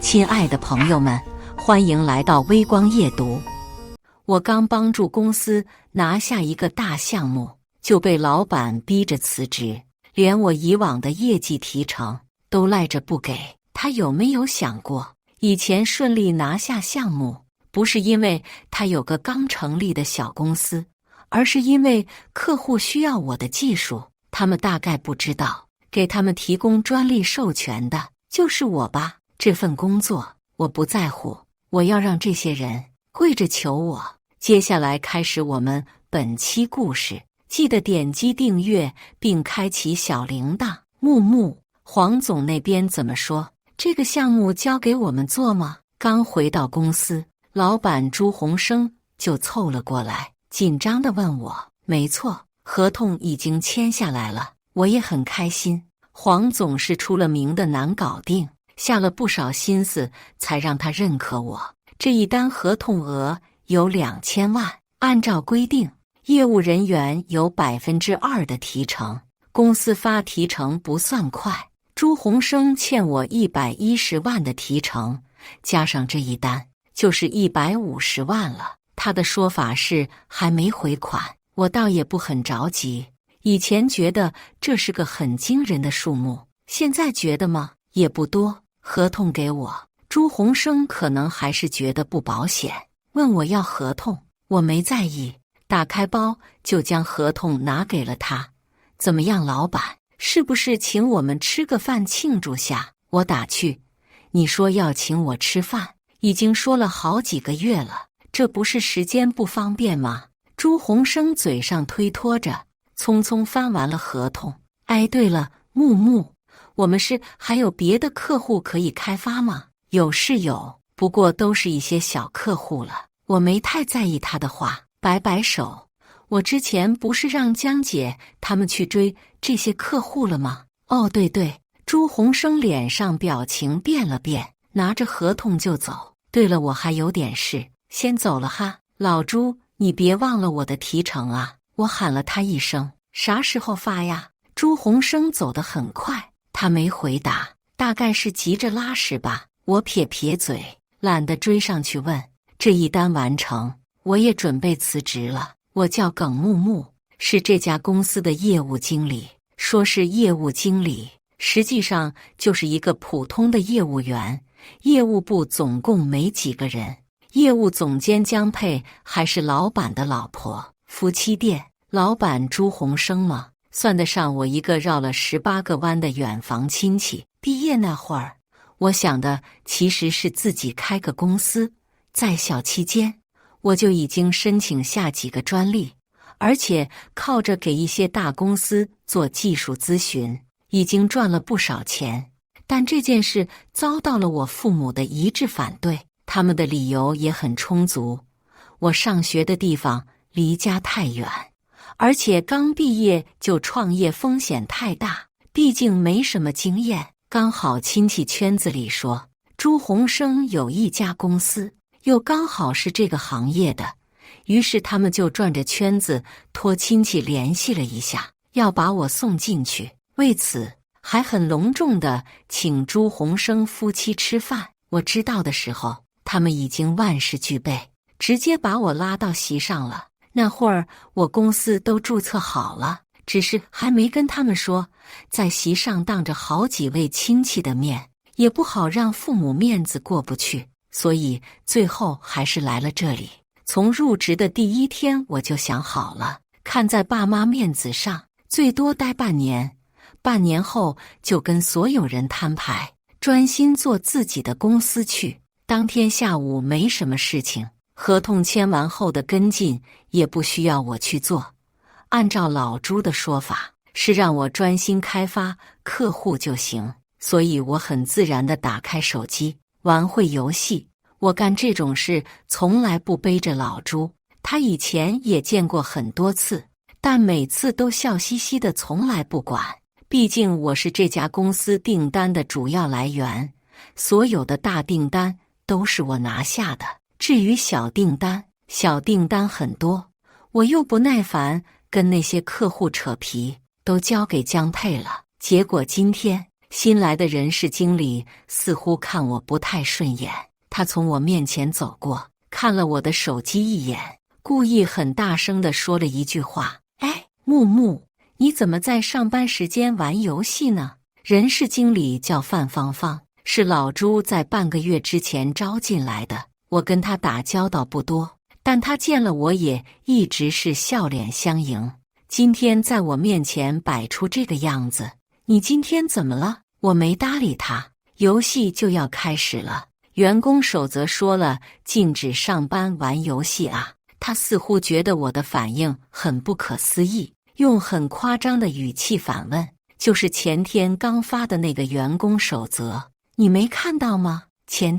亲爱的朋友们，欢迎来到微光夜读。我刚帮助公司拿下一个大项目，就被老板逼着辞职，连我以往的业绩提成都赖着不给。他有没有想过，以前顺利拿下项目，不是因为他有个刚成立的小公司，而是因为客户需要我的技术。他们大概不知道，给他们提供专利授权的就是我吧。这份工作我不在乎，我要让这些人跪着求我。接下来开始我们本期故事，记得点击订阅并开启小铃铛。木木，黄总那边怎么说？这个项目交给我们做吗？刚回到公司，老板朱鸿生就凑了过来，紧张地问我。没错，合同已经签下来了，我也很开心。黄总是出了名的难搞定，下了不少心思才让他认可我。这一单合同额有2000万，按照规定，业务人员有2%的提成，公司发提成不算快。朱鸿生欠我110万的提成，加上这一单就是150万了。他的说法是还没回款，我倒也不很着急。以前觉得这是个很惊人的数目，现在觉得吗？也不多。合同给我，朱鸿生可能还是觉得不保险，问我要合同，我没在意，打开包就将合同拿给了他。怎么样，老板，是不是请我们吃个饭庆祝下？我打趣，你说要请我吃饭，已经说了好几个月了，这不是时间不方便吗？朱鸿生嘴上推脱着，匆匆翻完了合同。哎，对了，木木，我们是还有别的客户可以开发吗？有是有，不过都是一些小客户了。我没太在意他的话，摆摆手。我之前不是让江姐他们去追这些客户了吗？哦，对对。朱鸿生脸上表情变了变，拿着合同就走。对了，我还有点事，先走了哈。老朱，你别忘了我的提成啊！我喊了他一声。啥时候发呀？朱鸿生走得很快，他没回答，大概是急着拉屎吧。我撇撇嘴，懒得追上去问。这一单完成，我也准备辞职了。我叫耿木木，是这家公司的业务经理。说是业务经理，实际上就是一个普通的业务员。业务部总共没几个人，业务总监江佩还是老板的老婆，夫妻店。老板朱鸿生嘛，算得上我一个绕了18个弯的远房亲戚。毕业那会儿，我想的其实是自己开个公司，在校期间我就已经申请下几个专利，而且靠着给一些大公司做技术咨询，已经赚了不少钱。但这件事遭到了我父母的一致反对，他们的理由也很充足。我上学的地方离家太远，而且刚毕业就创业风险太大，毕竟没什么经验。刚好亲戚圈子里说朱鸿生有一家公司，又刚好是这个行业的，于是他们就转着圈子托亲戚联系了一下，要把我送进去。为此还很隆重地请朱鸿生夫妻吃饭。我知道的时候，他们已经万事俱备，直接把我拉到席上了。那会儿我公司都注册好了，只是还没跟他们说，在席上当着好几位亲戚的面，也不好让父母面子过不去，所以最后还是来了这里。从入职的第一天我就想好了，看在爸妈面子上，最多待半年，半年后就跟所有人摊牌，专心做自己的公司去。当天下午没什么事情，合同签完后的跟进也不需要我去做。按照老朱的说法，是让我专心开发客户就行，所以我很自然地打开手机玩会游戏。我干这种事从来不背着老朱，他以前也见过很多次，但每次都笑嘻嘻的，从来不管。毕竟我是这家公司订单的主要来源，所有的大订单都是我拿下的。至于小订单很多，我又不耐烦跟那些客户扯皮，都交给江佩了。结果今天新来的人事经理似乎看我不太顺眼，他从我面前走过，看了我的手机一眼，故意很大声地说了一句话：“哎，木木，你怎么在上班时间玩游戏呢？”人事经理叫范芳芳，是老朱在半个月之前招进来的。我跟他打交道不多，但他见了我也一直是笑脸相迎。今天在我面前摆出这个样子，你今天怎么了？我没搭理他。游戏就要开始了，员工守则说了禁止上班玩游戏啊。他似乎觉得我的反应很不可思议，用很夸张的语气反问：“就是前天刚发的那个员工守则，你没看到吗？”前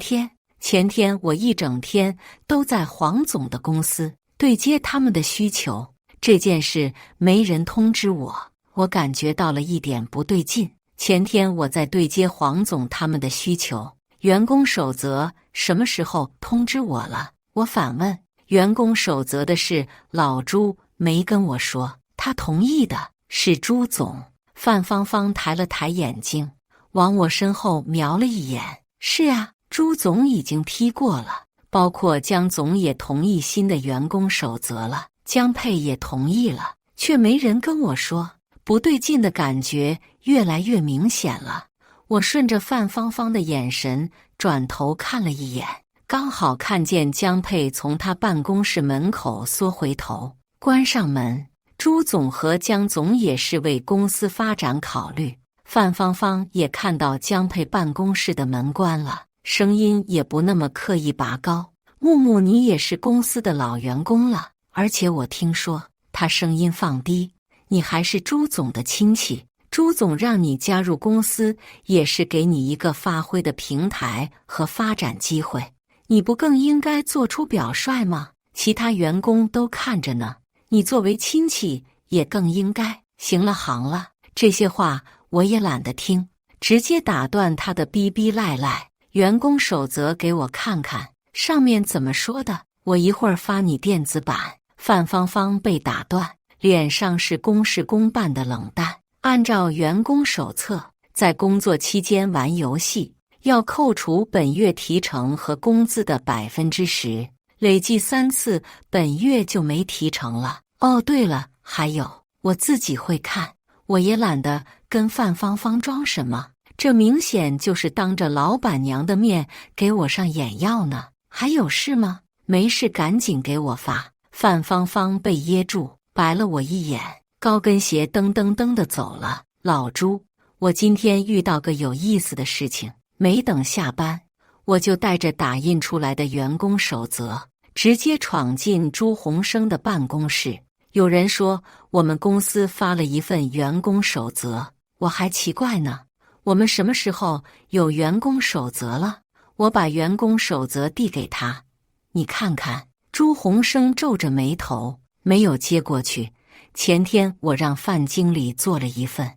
天我一整天都在黄总的公司对接他们的需求，这件事没人通知我，我感觉到了一点不对劲。前天我在对接黄总他们的需求，员工守则什么时候通知我了？我反问。员工守则的事老朱没跟我说，他同意的是朱总。范芳芳抬了抬眼睛，往我身后瞄了一眼。是啊，朱总已经批过了，包括江总也同意新的员工守则了，江佩也同意了，却没人跟我说。不对劲的感觉越来越明显了。我顺着范芳芳的眼神转头看了一眼，刚好看见江佩从他办公室门口缩回头，关上门。朱总和江总也是为公司发展考虑。范芳芳也看到江佩办公室的门关了，声音也不那么刻意拔高：“木木，你也是公司的老员工了，而且我听说，他声音放低，你还是朱总的亲戚。朱总让你加入公司，也是给你一个发挥的平台和发展机会。你不更应该做出表率吗？其他员工都看着呢，你作为亲戚也更应该。”行了好了，这些话我也懒得听，直接打断他的逼逼赖赖。员工守则给我看看，上面怎么说的？我一会儿发你电子版。范芳芳被打断，脸上是公事公办的冷淡。按照员工手册，在工作期间玩游戏要扣除本月提成和工资的10%，累计3次，本月就没提成了。哦，对了，还有，我自己会看，我也懒得跟范芳芳装什么，这明显就是当着老板娘的面给我上眼药呢。还有事吗？没事，赶紧给我发。范芳芳被噎住，白了我一眼，高跟鞋噔噔噔地走了。老朱，我今天遇到个有意思的事情，没等下班，我就带着打印出来的员工守则，直接闯进朱鸿生的办公室。有人说我们公司发了一份员工守则，我还奇怪呢，我们什么时候有员工守则了？我把员工守则递给他，你看看。朱鸿生皱着眉头，没有接过去。前天我让范经理做了一份，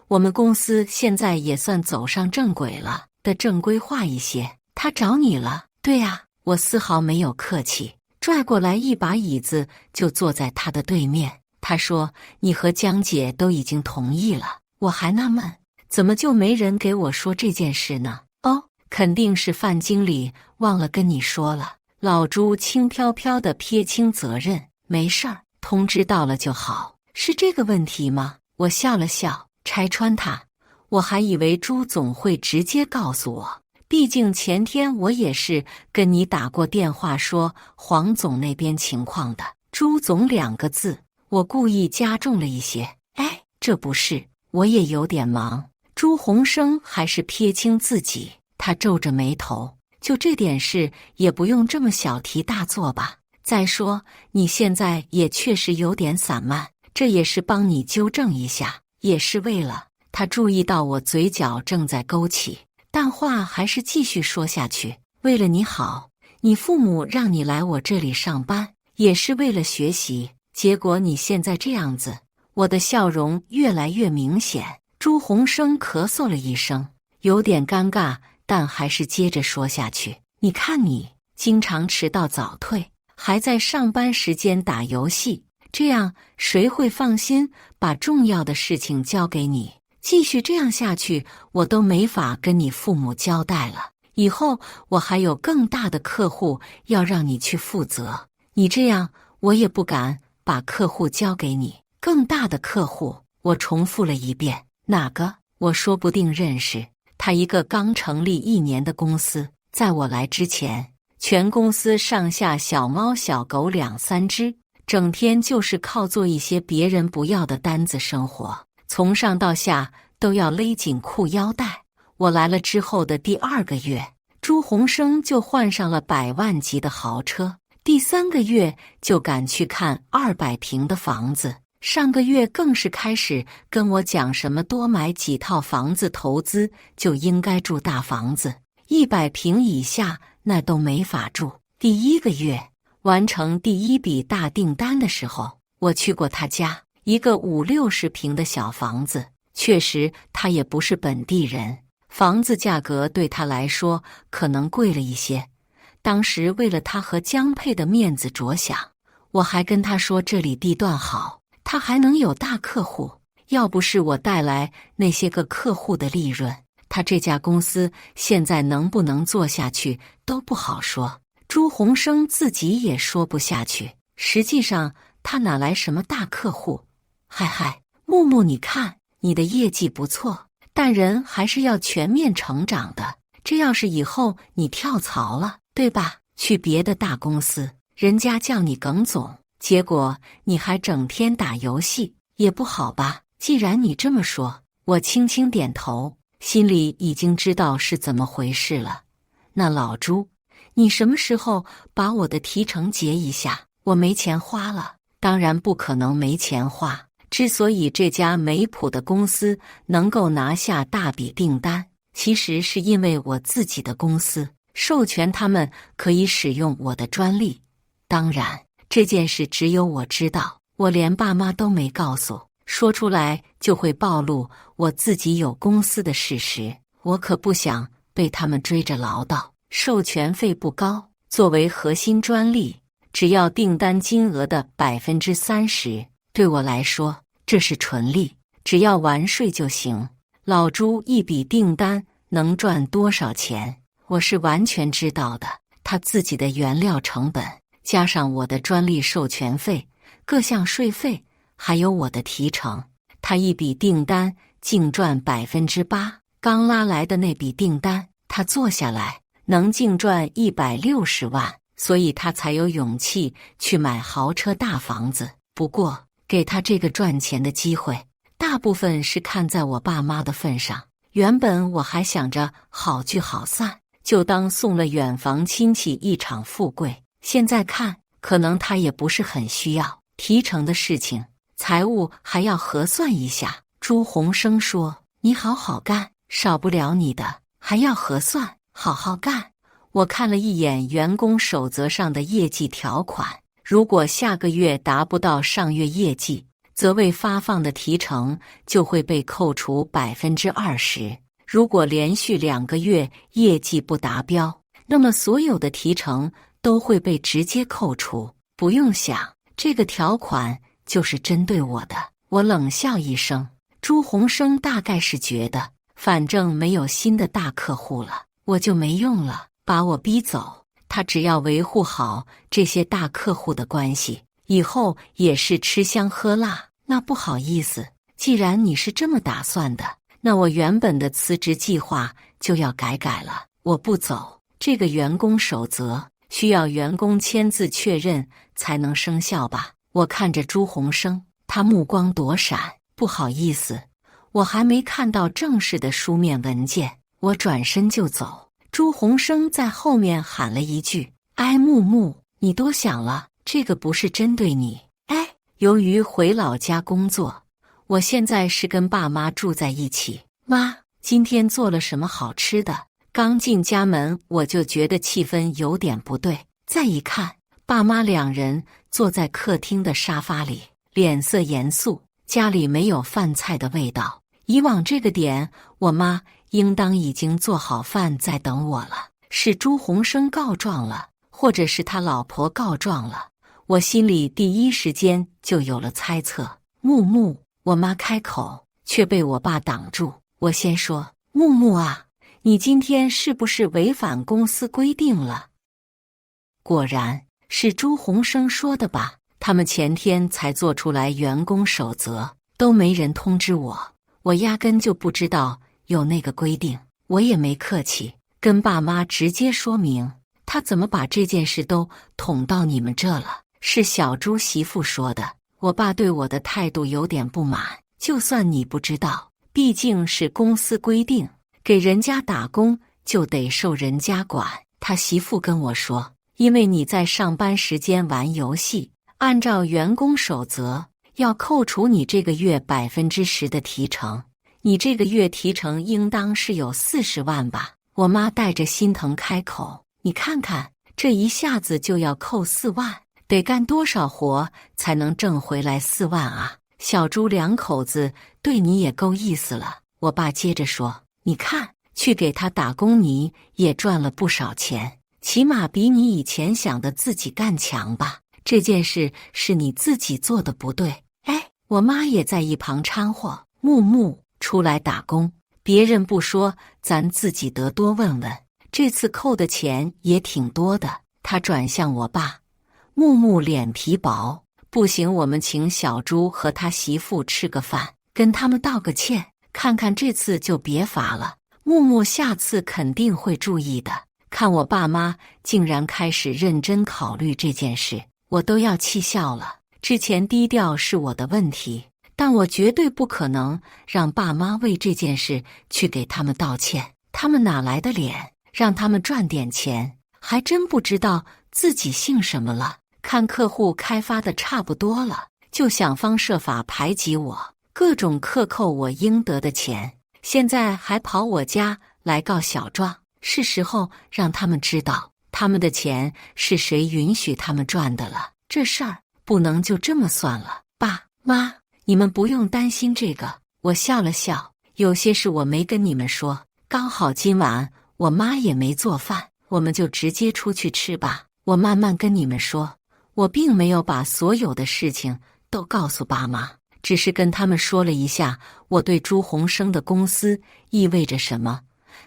我们公司现在也算走上正轨了的正规化一些。他找你了？对啊，我丝毫没有客气，拽过来一把椅子就坐在他的对面。他说：“你和江姐都已经同意了。”我还纳闷，怎么就没人给我说这件事呢？哦，肯定是范经理忘了跟你说了。老朱轻飘飘地撇清责任：“没事儿，通知到了就好。”是这个问题吗？我笑了笑，拆穿他。我还以为朱总会直接告诉我，毕竟前天我也是跟你打过电话说黄总那边情况的。朱总2个字，我故意加重了一些。哎，这不是，我也有点忙。朱鸿生还是撇清自己，他皱着眉头。就这点事也不用这么小题大做吧？再说你现在也确实有点散漫，这也是帮你纠正一下，也是为了……他注意到我嘴角正在勾起，但话还是继续说下去。为了你好，你父母让你来我这里上班，也是为了学习，结果你现在这样子。我的笑容越来越明显。朱鸿生咳嗽了一声，有点尴尬，但还是接着说下去。你看你经常迟到早退，还在上班时间打游戏，这样谁会放心把重要的事情交给你？继续这样下去，我都没法跟你父母交代了。以后我还有更大的客户要让你去负责，你这样我也不敢把客户交给你。更大的客户，我重复了一遍。哪个？我说不定认识。他一个刚成立1年的公司，在我来之前，全公司上下小猫小狗2、3只，整天就是靠做一些别人不要的单子生活，从上到下都要勒紧裤腰带。我来了之后的第2个月，朱鸿生就换上了100万级的豪车，第3个月就赶去看200平的房子，上个月更是开始跟我讲什么多买几套房子投资就应该住大房子，100平以下那都没法住。第1个月完成第1笔大订单的时候，我去过他家，一个50、60平的小房子，确实他也不是本地人，房子价格对他来说可能贵了一些。当时为了他和江佩的面子着想，我还跟他说这里地段好，他还能有大客户，要不是我带来那些个客户的利润，他这家公司现在能不能做下去都不好说。朱鸿生自己也说不下去，实际上他哪来什么大客户？嗨，木木，你看你的业绩不错，但人还是要全面成长的。这要是以后你跳槽了，对吧？去别的大公司，人家叫你耿总，结果你还整天打游戏，也不好吧？既然你这么说，我轻轻点头，心里已经知道是怎么回事了。那老朱，你什么时候把我的提成结一下？我没钱花了。当然不可能没钱花。之所以这家梅普的公司能够拿下大笔订单，其实是因为我自己的公司授权他们可以使用我的专利。当然，这件事只有我知道，我连爸妈都没告诉，说出来就会暴露我自己有公司的事实。我可不想被他们追着唠叨。授权费不高，作为核心专利，只要订单金额的30%，对我来说这是纯利，只要完税就行。老朱一笔订单能赚多少钱，我是完全知道的。他自己的原料成本，加上我的专利授权费、各项税费，还有我的提成，他一笔订单净赚8%。刚拉来的那笔订单，他做下来能净赚160万，所以他才有勇气去买豪车大房子。不过，给他这个赚钱的机会，大部分是看在我爸妈的份上。原本我还想着好聚好散，就当送了远房亲戚一场富贵。现在看，可能他也不是很需要。提成的事情，财务还要核算一下。朱鸿生说：“你好好干，少不了你的，还要核算，好好干。”我看了一眼员工守则上的业绩条款，如果下个月达不到上月业绩，则未发放的提成就会被扣除20%。如果连续2个月业绩不达标，那么所有的提成都会被直接扣除。不用想，这个条款就是针对我的。我冷笑一声，朱鸿生大概是觉得，反正没有新的大客户了，我就没用了，把我逼走。他只要维护好这些大客户的关系，以后也是吃香喝辣。那不好意思，既然你是这么打算的，那我原本的辞职计划就要改了。我不走，这个员工守则需要员工签字确认才能生效吧？我看着朱鸿生，他目光躲闪。不好意思，我还没看到正式的书面文件。我转身就走。朱鸿生在后面喊了一句：“哎，木木，你多想了，这个不是针对你。”由于回老家工作，我现在是跟爸妈住在一起。妈，今天做了什么好吃的？刚进家门，我就觉得气氛有点不对。再一看，爸妈2人坐在客厅的沙发里，脸色严肃，家里没有饭菜的味道。以往这个点，我妈应当已经做好饭在等我了。是朱鸿生告状了，或者是他老婆告状了。我心里第一时间就有了猜测。木木，我妈开口，却被我爸挡住。我先说：“木木啊，你今天是不是违反公司规定了？”果然是朱鸿生说的吧？他们前天才做出来员工守则，都没人通知我，我压根就不知道有那个规定。我也没客气，跟爸妈直接说明，他怎么把这件事都捅到你们这了？是小朱媳妇说的。我爸对我的态度有点不满，就算你不知道，毕竟是公司规定，给人家打工就得受人家管。他媳妇跟我说，因为你在上班时间玩游戏，按照员工守则要扣除你这个月10%的提成，你这个月提成应当是有40万吧？我妈带着心疼开口，你看看，这一下子就要扣4万，得干多少活才能挣回来4万啊？小朱两口子对你也够意思了。我爸接着说，你看，去给他打工你也赚了不少钱，起码比你以前想的自己干强吧？这件事是你自己做的不对。哎，我妈也在一旁掺和，木木出来打工，别人不说，咱自己得多问问，这次扣的钱也挺多的。他转向我爸，木木脸皮薄，不行，我们请小朱和他媳妇吃个饭，跟他们道个歉，看看这次就别罚了。木木下次肯定会注意的。看我爸妈竟然开始认真考虑这件事，我都要气笑了。之前低调是我的问题，但我绝对不可能让爸妈为这件事去给他们道歉。他们哪来的脸让他们赚点钱？还真不知道自己姓什么了。看客户开发的差不多了，就想方设法排挤我，各种克扣我应得的钱，现在还跑我家来告小状。是时候让他们知道他们的钱是谁允许他们赚的了。这事儿不能就这么算了。爸妈，你们不用担心这个。我笑了笑，有些事我没跟你们说，刚好今晚我妈也没做饭，我们就直接出去吃吧。我慢慢跟你们说，我并没有把所有的事情都告诉爸妈，只是跟他们说了一下我对朱鸿生的公司意味着什么。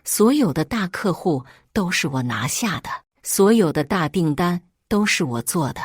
所有的大客户都是我拿下的，所有的大订单都是我做的，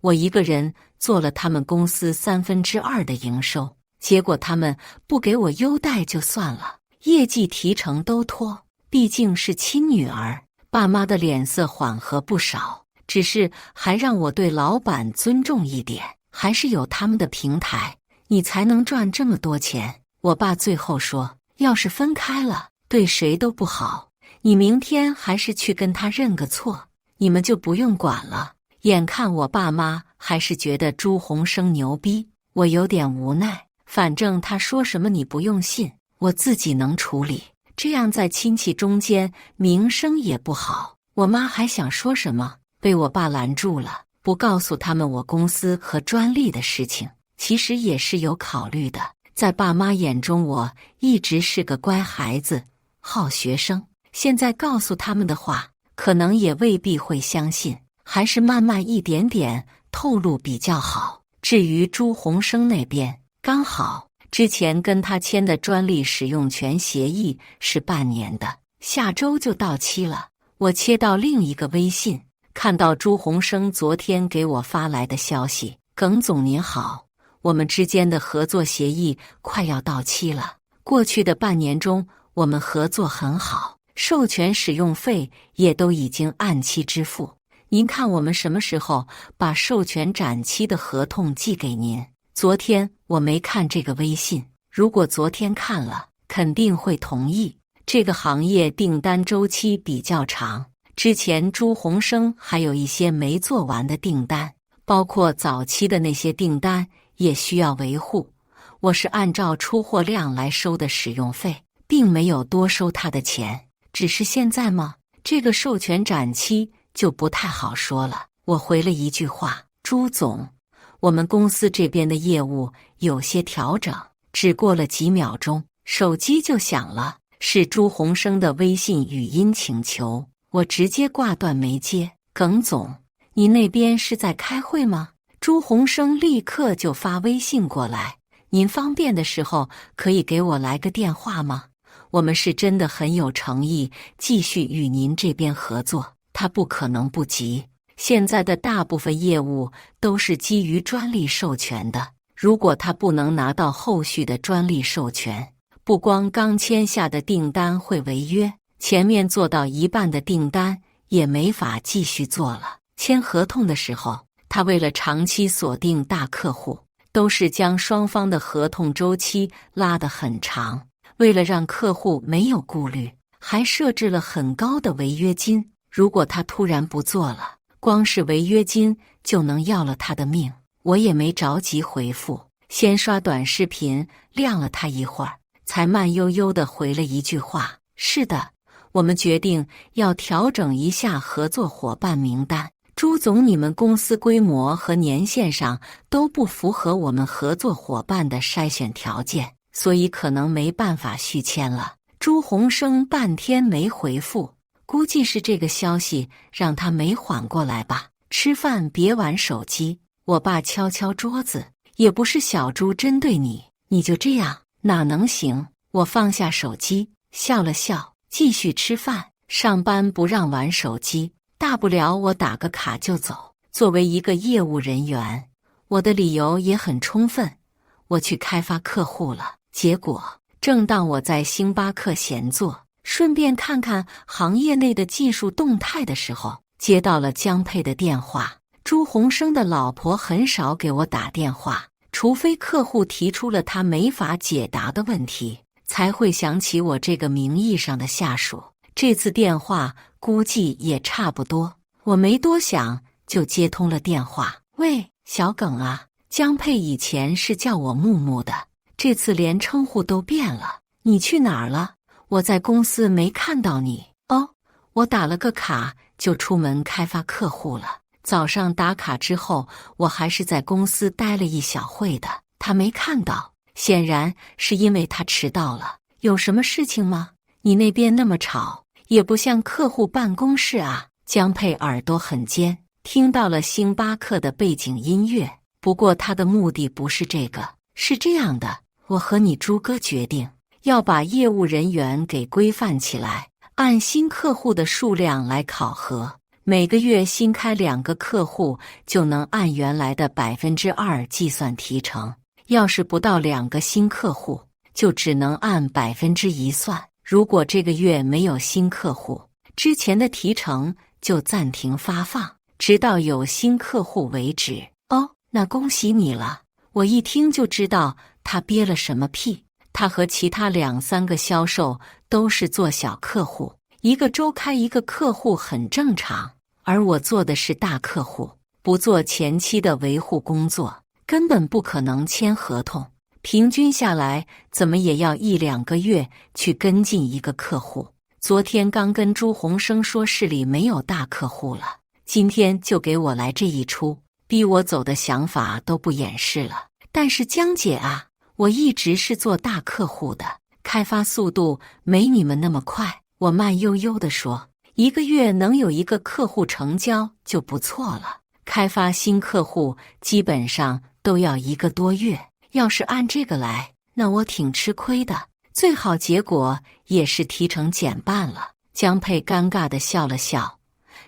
我一个人做了他们公司2/3的营收，结果他们不给我优待就算了，业绩提成都拖。毕竟是亲女儿，爸妈的脸色缓和不少，只是还让我对老板尊重一点，还是有他们的平台，你才能赚这么多钱。我爸最后说，要是分开了，对谁都不好，你明天还是去跟他认个错，你们就不用管了。眼看我爸妈还是觉得朱鸿生牛逼，我有点无奈，反正他说什么你不用信，我自己能处理，这样在亲戚中间名声也不好。我妈还想说什么，被我爸拦住了，不告诉他们我公司和专利的事情，其实也是有考虑的。在爸妈眼中，我一直是个乖孩子，好学生，现在告诉他们的话，可能也未必会相信，还是慢慢一点点透露比较好。至于朱鸿生那边，刚好之前跟他签的专利使用权协议是半年的，下周就到期了。我切到另一个微信，看到朱鸿生昨天给我发来的消息，耿总您好，我们之间的合作协议快要到期了，过去的半年中我们合作很好，授权使用费也都已经按期支付，您看我们什么时候把授权展期的合同寄给您？昨天我没看这个微信，如果昨天看了，肯定会同意。这个行业订单周期比较长，之前朱鸿生还有一些没做完的订单，包括早期的那些订单也需要维护。我是按照出货量来收的使用费，并没有多收他的钱。只是现在嘛，这个授权展期就不太好说了。我回了一句话，朱总，我们公司这边的业务有些调整。只过了几秒钟，手机就响了，是朱鸿生的微信语音请求。我直接挂断没接。耿总，你那边是在开会吗？朱鸿生立刻就发微信过来，您方便的时候可以给我来个电话吗？我们是真的很有诚意，继续与您这边合作。他不可能不急，现在的大部分业务都是基于专利授权的，如果他不能拿到后续的专利授权，不光刚签下的订单会违约，前面做到一半的订单也没法继续做了。签合同的时候，他为了长期锁定大客户，都是将双方的合同周期拉得很长，为了让客户没有顾虑，还设置了很高的违约金。如果他突然不做了，光是违约金就能要了他的命。我也没着急回复，先刷短视频晾了他一会儿，才慢悠悠地回了一句话：是的，我们决定要调整一下合作伙伴名单。朱总，你们公司规模和年限上都不符合我们合作伙伴的筛选条件，所以可能没办法续签了。朱鸿生半天没回复，估计是这个消息让他没缓过来吧。吃饭别玩手机。我爸敲敲桌子，也不是小朱针对你，你就这样哪能行？我放下手机，笑了笑，继续吃饭。上班不让玩手机，大不了我打个卡就走。作为一个业务人员，我的理由也很充分，我去开发客户了。结果正当我在星巴克闲坐，顺便看看行业内的技术动态的时候，接到了江佩的电话。朱鸿生的老婆很少给我打电话，除非客户提出了他没法解答的问题，才会想起我这个名义上的下属。这次电话估计也差不多，我没多想就接通了电话。喂，小耿啊，江佩以前是叫我木木的，这次连称呼都变了。你去哪儿了？我在公司没看到你。哦，我打了个卡就出门开发客户了。早上打卡之后，我还是在公司待了一小会的。他没看到，显然是因为他迟到了。有什么事情吗？你那边那么吵，也不像客户办公室啊。江佩耳朵很尖，听到了星巴克的背景音乐。不过他的目的不是这个，是这样的，我和你朱哥决定要把业务人员给规范起来，按新客户的数量来考核。每个月新开2个客户，就能按原来的2%计算提成。要是不到2个新客户，就只能按1%算。如果这个月没有新客户，之前的提成就暂停发放，直到有新客户为止。哦，那恭喜你了。我一听就知道他憋了什么屁。他和其他2、3个销售都是做小客户，一个周开一个客户很正常。而我做的是大客户，不做前期的维护工作，根本不可能签合同。平均下来，怎么也要1、2个月去跟进一个客户。昨天刚跟朱鸿生说市里没有大客户了，今天就给我来这一出，逼我走的想法都不掩饰了。但是江姐啊，我一直是做大客户的，开发速度没你们那么快。我慢悠悠地说，1个月能有1个客户成交就不错了，开发新客户基本上都要1个多月。要是按这个来，那我挺吃亏的，最好结果也是提成减半了。江佩尴尬地笑了笑，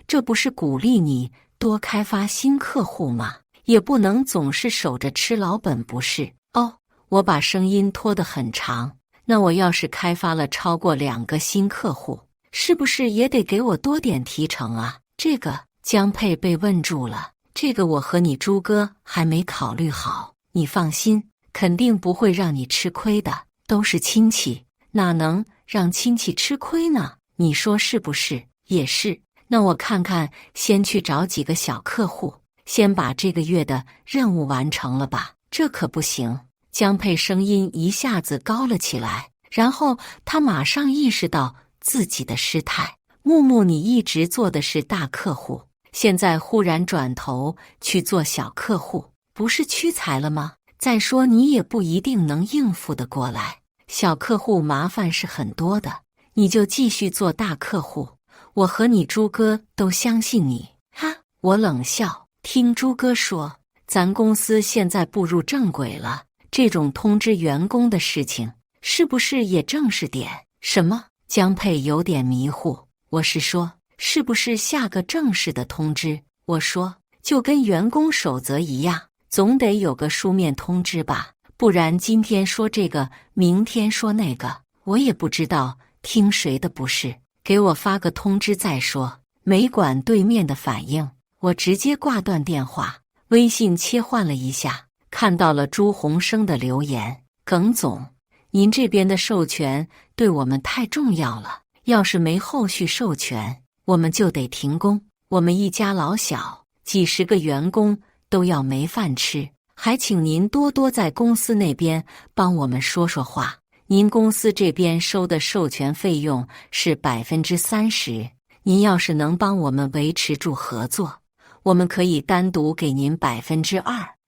这不是鼓励你多开发新客户吗？也不能总是守着吃老本不是？哦，我把声音拖得很长，那我要是开发了超过2个新客户，是不是也得给我多点提成啊？这个江佩被问住了，这个我和你朱哥还没考虑好。你放心，肯定不会让你吃亏的，都是亲戚，哪能让亲戚吃亏呢？你说是不是？也是。那我看看，先去找几个小客户，先把这个月的任务完成了吧。这可不行。江佩声音一下子高了起来，然后他马上意识到自己的失态。木木，你一直做的是大客户，现在忽然转头去做小客户，不是屈才了吗？再说你也不一定能应付得过来，小客户麻烦是很多的，你就继续做大客户，我和你朱哥都相信你。哈，我冷笑，听朱哥说咱公司现在步入正轨了，这种通知员工的事情，是不是也正式点？什么？江佩有点迷糊。我是说，是不是下个正式的通知？我说，就跟员工守则一样，总得有个书面通知吧，不然今天说这个，明天说那个，我也不知道听谁的不是。给我发个通知再说。没管对面的反应，我直接挂断电话。微信切换了一下，看到了朱鸿生的留言：耿总，您这边的授权对我们太重要了，要是没后续授权，我们就得停工。我们一家老小几十个员工都要没饭吃，还请您多多在公司那边帮我们说说话。您公司这边收的授权费用是30%，您要是能帮我们维持住合作，我们可以单独给您2%，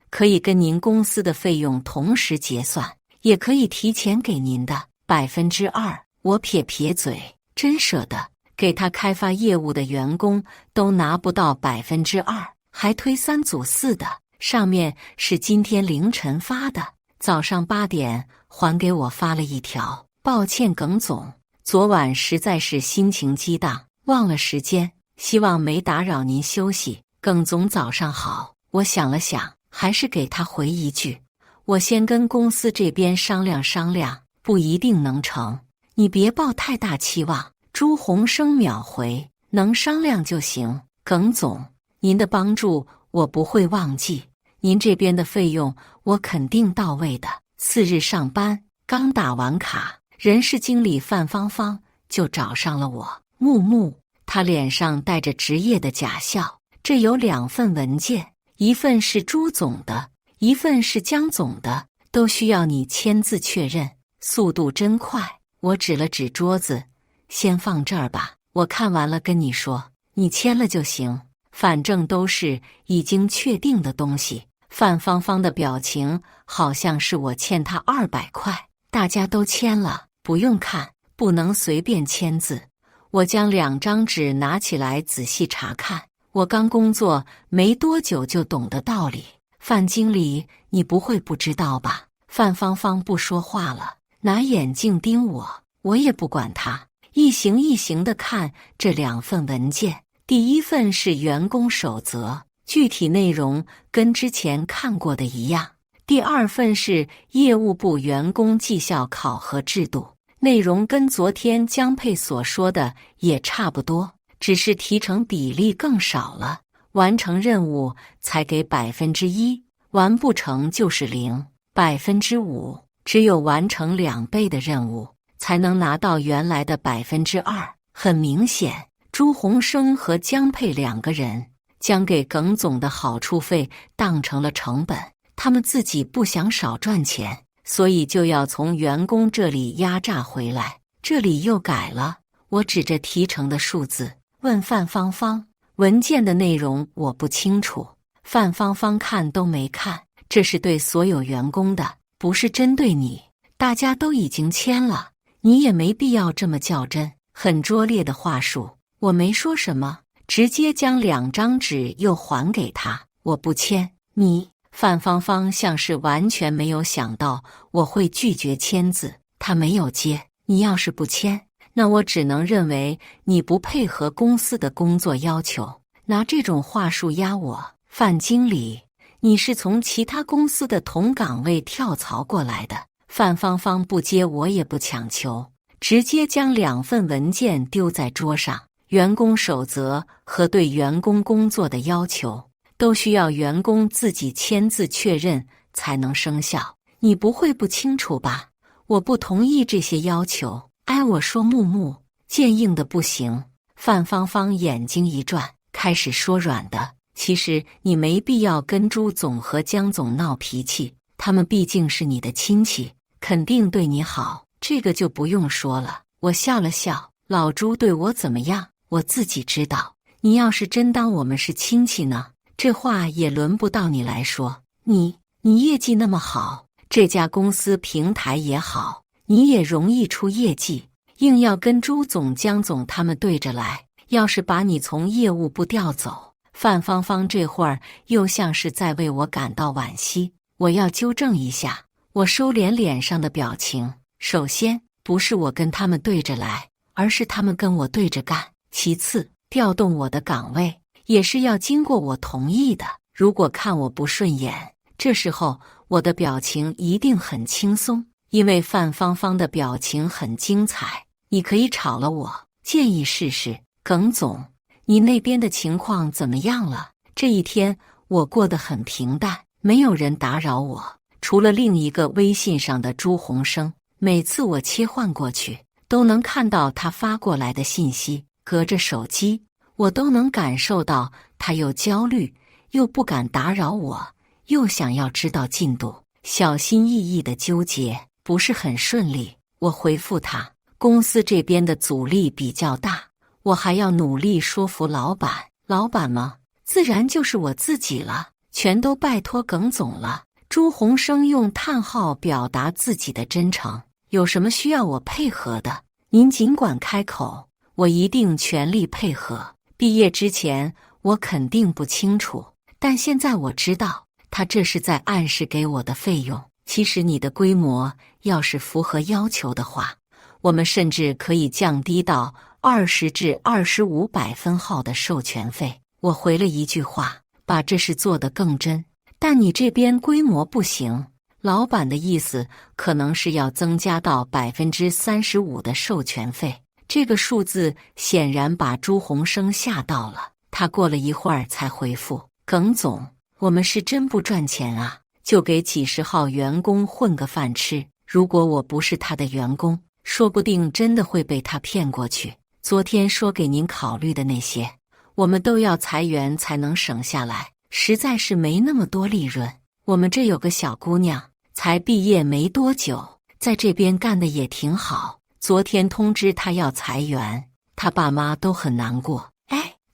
可以跟您公司的费用同时结算，也可以提前给您的2%。我撇撇嘴，真舍得，给他开发业务的员工都拿不到2%，还推3阻4的。上面是今天凌晨发的，早上8点还给我发了一条：抱歉耿总，昨晚实在是心情激荡，忘了时间，希望没打扰您休息。耿总早上好。我想了想，还是给他回一句：我先跟公司这边商量商量，不一定能成，你别抱太大期望。朱鸿生秒回：能商量就行。耿总，您的帮助我不会忘记，您这边的费用我肯定到位的。4日上班，刚打完卡，人事经理范芳芳就找上了我。木木，他脸上带着职业的假笑。这有2份文件，一份是朱总的，一份是江总的，都需要你签字确认，速度真快。我指了指桌子，先放这儿吧，我看完了跟你说，你签了就行，反正都是已经确定的东西。范芳芳的表情好像是我欠她200块。大家都签了，不用看，不能随便签字。我将2张纸拿起来仔细查看。我刚工作没多久就懂得道理，范经理，你不会不知道吧？范芳芳不说话了，拿眼镜盯我，我也不管他，一行一行地看这2份文件。第一份是员工守则，具体内容跟之前看过的一样。第2份是业务部员工绩效考核制度，内容跟昨天江佩所说的也差不多，只是提成比例更少了，完成任务才给1%，完不成就是0%，只有完成2倍的任务才能拿到原来的2%。很明显，朱鸿生和江佩2个人将给耿总的好处费当成了成本，他们自己不想少赚钱，所以就要从员工这里压榨回来。这里又改了，我指着提成的数字问范芳芳，文件的内容我不清楚。范芳芳看都没看，这是对所有员工的，不是针对你，大家都已经签了，你也没必要这么较真。很拙劣的话术，我没说什么，直接将2张纸又还给他。我不签，你。范芳芳像是完全没有想到我会拒绝签字，她没有接。你要是不签，那我只能认为你不配合公司的工作要求，拿这种话术压我。范经理，你是从其他公司的同岗位跳槽过来的。范芳芳不接，我也不强求，直接将2份文件丢在桌上。员工守则和对员工工作的要求都需要员工自己签字确认才能生效，你不会不清楚吧？我不同意这些要求。我说木木，坚硬的不行。范芳芳眼睛一转，开始说软的。其实你没必要跟朱总和江总闹脾气，他们毕竟是你的亲戚，肯定对你好，这个就不用说了。我笑了笑，老朱对我怎么样，我自己知道。你要是真当我们是亲戚呢，这话也轮不到你来说。你业绩那么好，这家公司平台也好，你也容易出业绩，硬要跟朱总、江总他们对着来，要是把你从业务部调走，范芳芳这会儿又像是在为我感到惋惜。我要纠正一下，我收敛脸上的表情。首先，不是我跟他们对着来，而是他们跟我对着干。其次，调动我的岗位也是要经过我同意的。如果看我不顺眼，这时候我的表情一定很轻松，因为范芳芳的表情很精彩。你可以炒了我，建议试试。耿总，你那边的情况怎么样了？这一天我过得很平淡，没有人打扰我，除了另一个微信上的朱鸿生。每次我切换过去，都能看到他发过来的信息，隔着手机，我都能感受到他又焦虑，又不敢打扰我，又想要知道进度，小心翼翼的纠结，不是很顺利。我回复他，公司这边的阻力比较大，我还要努力说服老板。老板吗？自然就是我自己了，全都拜托耿总了。朱鸿生用叹号表达自己的真诚。有什么需要我配合的，您尽管开口，我一定全力配合。毕业之前我肯定不清楚，但现在我知道，他这是在暗示给我的费用。其实你的规模要是符合要求的话，我们甚至可以降低到20至25百分号的授权费。我回了一句话，把这事做得更真，但你这边规模不行。老板的意思可能是要增加到35%的授权费，这个数字显然把朱鸿生吓到了。他过了一会儿才回复：耿总，我们是真不赚钱啊，就给几十号员工混个饭吃。如果我不是他的员工，说不定真的会被他骗过去。昨天说给您考虑的那些，我们都要裁员才能省下来，实在是没那么多利润。我们这有个小姑娘，才毕业没多久，在这边干得也挺好。昨天通知她要裁员，她爸妈都很难过，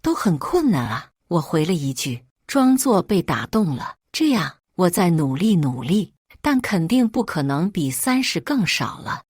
都很困难啊。我回了一句，装作被打动了。这样，我再努力努力，但肯定不可能比30更少了。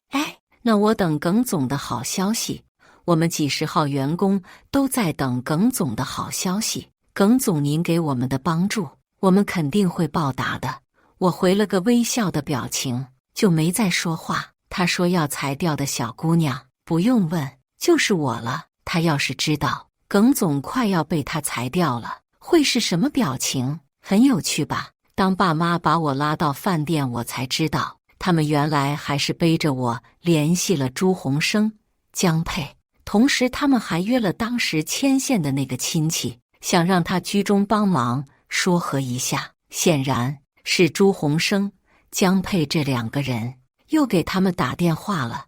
那我等耿总的好消息。我们几十号员工都在等耿总的好消息。耿总您给我们的帮助，我们肯定会报答的。我回了个微笑的表情，就没再说话。他说要裁掉的小姑娘，不用问，就是我了。他要是知道耿总快要被他裁掉了，会是什么表情？很有趣吧？当爸妈把我拉到饭店，我才知道，他们原来还是背着我联系了朱鸿生、江佩，同时他们还约了当时牵线的那个亲戚，想让他居中帮忙说和一下。显然是朱鸿生、江佩这2个人又给他们打电话了。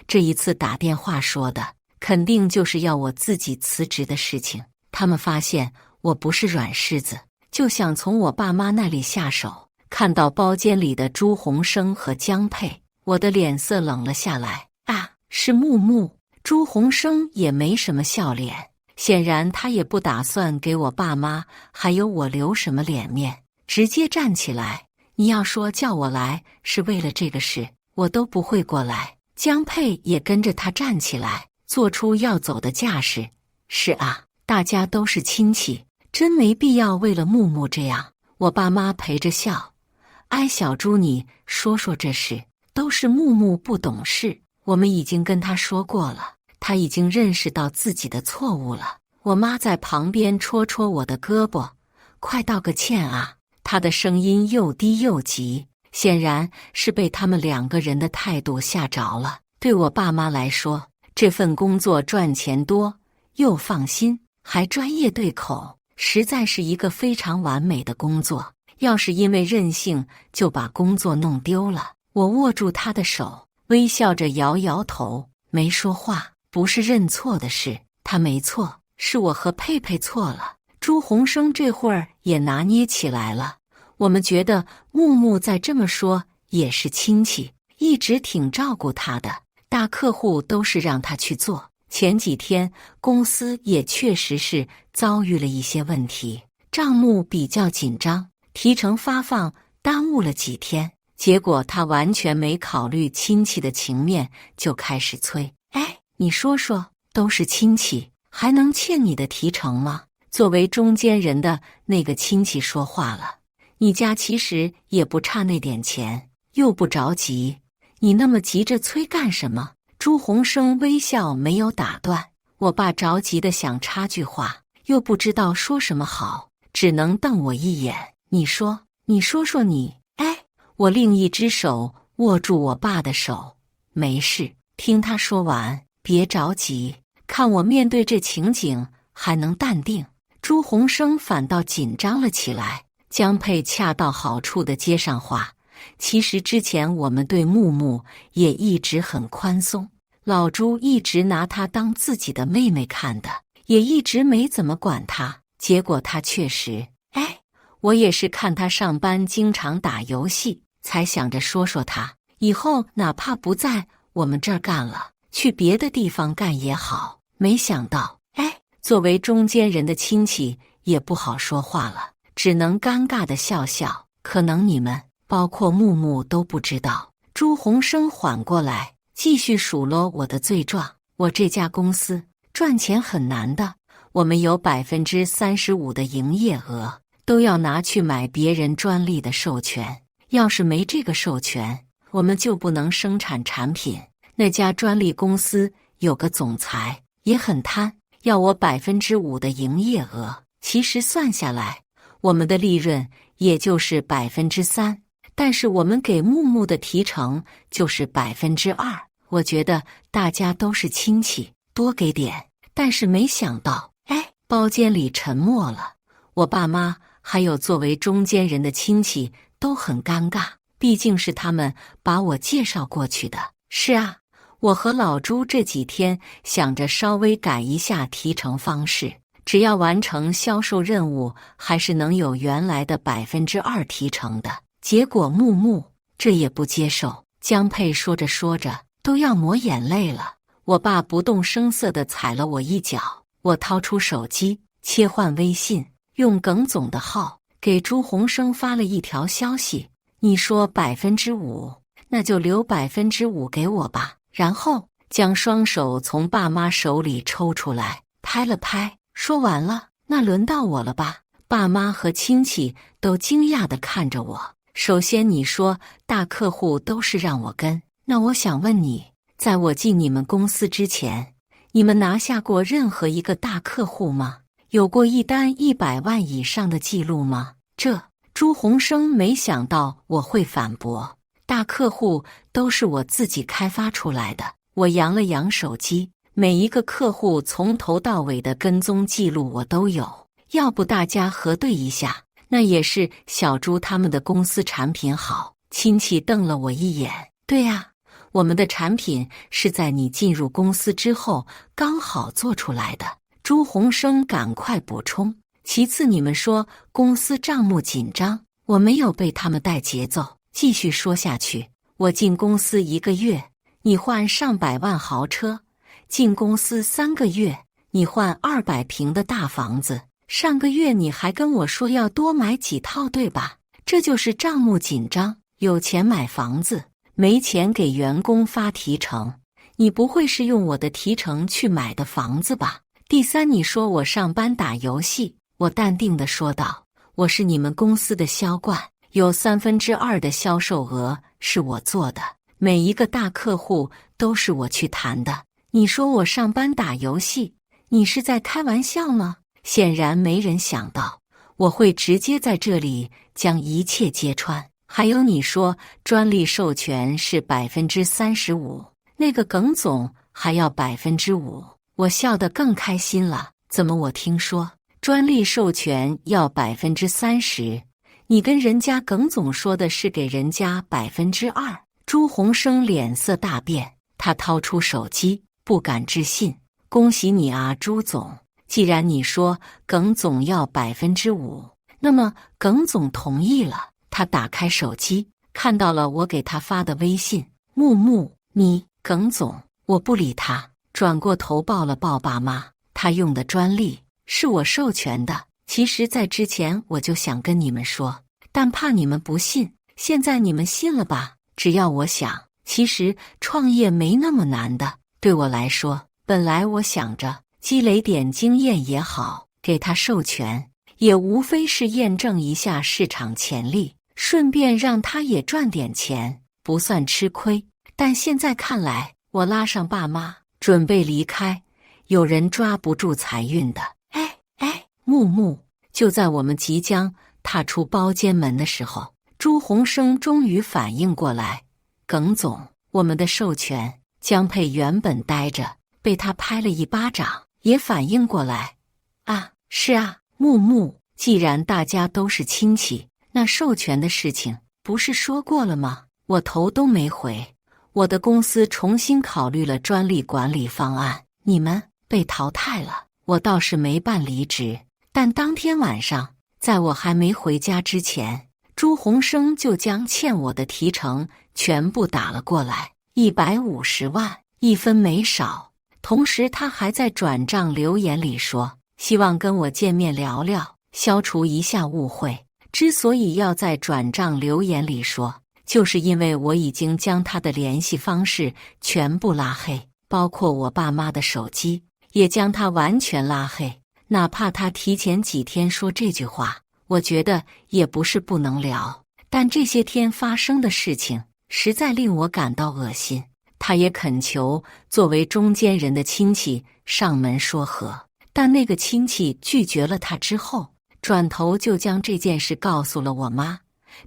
这一次打电话说的肯定就是要我自己辞职的事情。他们发现我不是软柿子，就想从我爸妈那里下手。看到包间里的朱鸿生和江佩，我的脸色冷了下来。是木木。朱鸿生也没什么笑脸，显然他也不打算给我爸妈还有我留什么脸面，直接站起来。你要说叫我来是为了这个事，我都不会过来。江佩也跟着他站起来，做出要走的架势。是啊，大家都是亲戚，真没必要为了木木这样。我爸妈陪着笑。小朱，你说说这事，都是木木不懂事，我们已经跟他说过了，他已经认识到自己的错误了。我妈在旁边戳戳我的胳膊，快道个歉啊。她的声音又低又急，显然是被他们2个人的态度吓着了。对我爸妈来说，这份工作赚钱多，又放心，还专业对口，实在是一个非常完美的工作。要是因为任性就把工作弄丢了，我握住他的手，微笑着摇摇头，没说话。不是认错的事，他没错，是我和佩佩错了。朱鸿生这会儿也拿捏起来了。我们觉得木木再这么说也是亲戚，一直挺照顾他的，大客户都是让他去做。前几天公司也确实是遭遇了一些问题，账目比较紧张，提成发放耽误了几天。结果他完全没考虑亲戚的情面，就开始催。你说说，都是亲戚，还能欠你的提成吗？作为中间人的那个亲戚说话了，你家其实也不差那点钱，又不着急，你那么急着催干什么？朱鸿生微笑没有打断。我爸着急的想插句话，又不知道说什么好，只能瞪我一眼。你说说你。哎，我另一只手握住我爸的手。没事，听他说完，别着急。看我面对这情景还能淡定，朱鸿生反倒紧张了起来。江佩恰到好处地接上话，其实之前我们对木木也一直很宽松，老朱一直拿她当自己的妹妹看的，也一直没怎么管她。结果她确实，我也是看她上班经常打游戏，才想着说说她，以后哪怕不在我们这儿干了，去别的地方干也好。没想到，作为中间人的亲戚也不好说话了，只能尴尬地笑笑。可能你们，包括木木都不知道。朱鸿生缓过来，继续数落我的罪状。我这家公司赚钱很难的，我们有35%的营业额都要拿去买别人专利的授权，要是没这个授权，我们就不能生产产品。那家专利公司有个总裁也很贪，要我5%的营业额，其实算下来，我们的利润也就是3%，但是我们给木木的提成就是2%。我觉得大家都是亲戚，多给点。但是没想到，包间里沉默了。我爸妈还有作为中间人的亲戚都很尴尬，毕竟是他们把我介绍过去的。是啊，我和老朱这几天想着稍微改一下提成方式，只要完成销售任务，还是能有原来的2%提成的。结果木木这也不接受。江佩说着说着都要抹眼泪了。我爸不动声色地踩了我一脚，我掏出手机切换微信，用耿总的号给朱鸿生发了一条消息。你说5%，那就留5%给我吧。然后将双手从爸妈手里抽出来，拍了拍，说完了，那轮到我了吧？爸妈和亲戚都惊讶地看着我。首先你说大客户都是让我跟，那我想问你，在我进你们公司之前，你们拿下过任何一个大客户吗？有过一单100万以上的记录吗？朱鸿生没想到我会反驳，大客户都是我自己开发出来的。我扬了扬手机，每一个客户从头到尾的跟踪记录我都有，要不大家核对一下。那也是小朱他们的公司产品好。亲戚瞪了我一眼，对啊，我们的产品是在你进入公司之后刚好做出来的。朱鸿生赶快补充，其次你们说公司账目紧张，我没有被他们带节奏。继续说下去，我进公司1个月，你换上百万豪车；进公司3个月，你换200平的大房子。上个月你还跟我说要多买几套，对吧？这就是账目紧张，有钱买房子，没钱给员工发提成。你不会是用我的提成去买的房子吧？第三，你说我上班打游戏，我淡定地说道，我是你们公司的销冠，有2/3的销售额是我做的，每一个大客户都是我去谈的。你说我上班打游戏，你是在开玩笑吗？显然没人想到我会直接在这里将一切揭穿。还有你说专利授权是35%，那个耿总还要5%，我笑得更开心了。怎么我听说专利授权要30%，你跟人家耿总说的是给人家2%？朱鸿生脸色大变，他掏出手机，不敢置信，恭喜你啊，朱总。既然你说耿总要5%，那么耿总同意了。他打开手机，看到了我给他发的微信，木木，你，耿总。我不理他，转过头抱了抱爸妈。他用的专利是我授权的，其实在之前我就想跟你们说，但怕你们不信，现在你们信了吧？只要我想，其实创业没那么难的。对我来说，本来我想着积累点经验也好，给他授权也无非是验证一下市场潜力，顺便让他也赚点钱。不算吃亏。但现在看来，我拉上爸妈准备离开，有人抓不住财运的。木木，就在我们即将踏出包间门的时候，朱鸿生终于反应过来，耿总，我们的授权。江佩原本呆着，被他拍了一巴掌，也反应过来。啊，是啊，木木，既然大家都是亲戚，那授权的事情不是说过了吗？我头都没回。我的公司重新考虑了专利管理方案，你们被淘汰了。我倒是没办离职，但当天晚上，在我还没回家之前，朱鸿生就将欠我的提成全部打了过来，150万，一分没少。同时他还在转账留言里说，希望跟我见面聊聊，消除一下误会。之所以要在转账留言里说，就是因为我已经将他的联系方式全部拉黑，包括我爸妈的手机，也将他完全拉黑。哪怕他提前几天说这句话，我觉得也不是不能聊。但这些天发生的事情实在令我感到恶心。他也恳求作为中间人的亲戚上门说和，但那个亲戚拒绝了他之后，转头就将这件事告诉了我妈。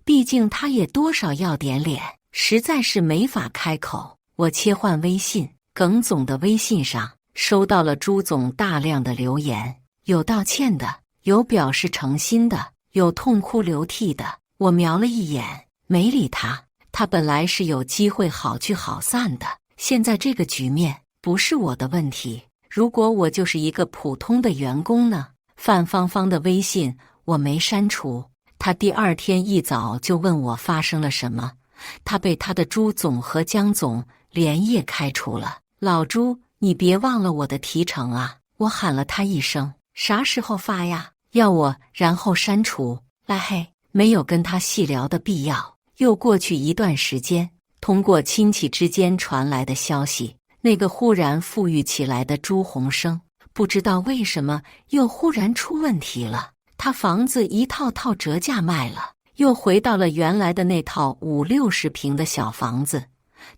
毕竟他也多少要点脸，实在是没法开口。我切换微信，耿总的微信上收到了朱总大量的留言，有道歉的，有表示诚心的，有痛哭流涕的。我瞄了一眼，没理他。他本来是有机会好聚好散的，现在这个局面不是我的问题。如果我就是一个普通的员工呢？范芳芳的微信我没删除。他第二天一早就问我发生了什么，他被他的朱总和江总连夜开除了。老朱，你别忘了我的提成啊！我喊了他一声，啥时候发呀？要我然后删除。拉黑，没有跟他细聊的必要。又过去一段时间，通过亲戚之间传来的消息，那个忽然富裕起来的朱鸿生，不知道为什么又忽然出问题了。他房子一套套折价卖了，又回到了原来的那套50-60平的小房子。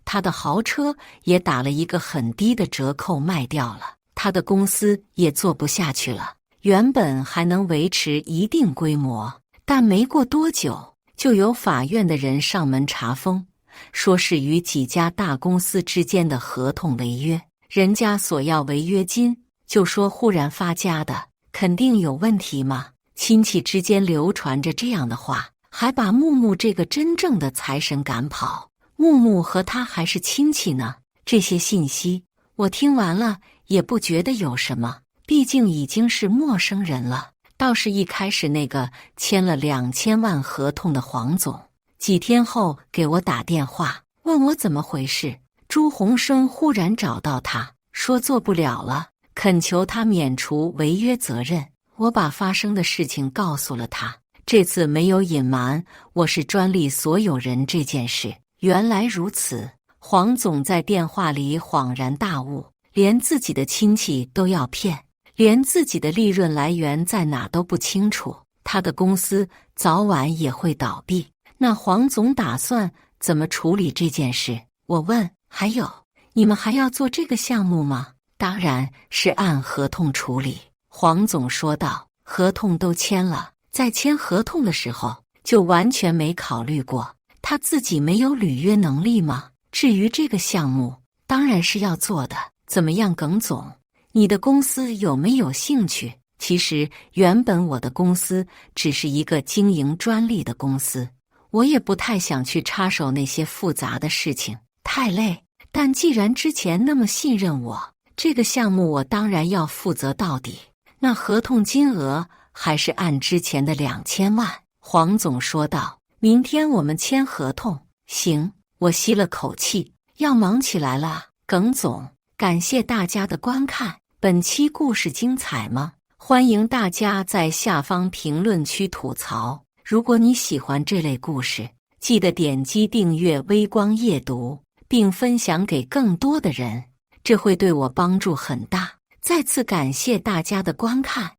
他的豪车也打了一个很低的折扣卖掉了。他的公司也做不下去了，原本还能维持一定规模，但没过多久，就有法院的人上门查封，说是与几家大公司之间的合同违约，人家索要违约金，就说忽然发家的，肯定有问题嘛。亲戚之间流传着这样的话，还把木木这个真正的财神赶跑。木木和他还是亲戚呢。这些信息我听完了也不觉得有什么，毕竟已经是陌生人了。倒是一开始那个签了2000万合同的黄总，几天后给我打电话问我怎么回事。朱鸿生忽然找到他，说做不了了，恳求他免除违约责任。我把发生的事情告诉了他，这次没有隐瞒我是专利所有人这件事。原来如此，黄总在电话里恍然大悟，连自己的亲戚都要骗，连自己的利润来源在哪都不清楚，他的公司早晚也会倒闭。那黄总打算怎么处理这件事？我问，还有，你们还要做这个项目吗？当然是按合同处理。黄总说道，合同都签了，在签合同的时候就完全没考虑过他自己没有履约能力吗？至于这个项目，当然是要做的。怎么样，耿总，你的公司有没有兴趣？其实原本我的公司只是一个经营专利的公司，我也不太想去插手那些复杂的事情，太累。但既然之前那么信任我，这个项目我当然要负责到底。那合同金额还是按之前的2000万。黄总说道，明天我们签合同。行，我吸了口气，要忙起来了。耿总，感谢大家的观看。本期故事精彩吗？欢迎大家在下方评论区吐槽。如果你喜欢这类故事，记得点击订阅微光夜读，并分享给更多的人，这会对我帮助很大。再次感谢大家的观看。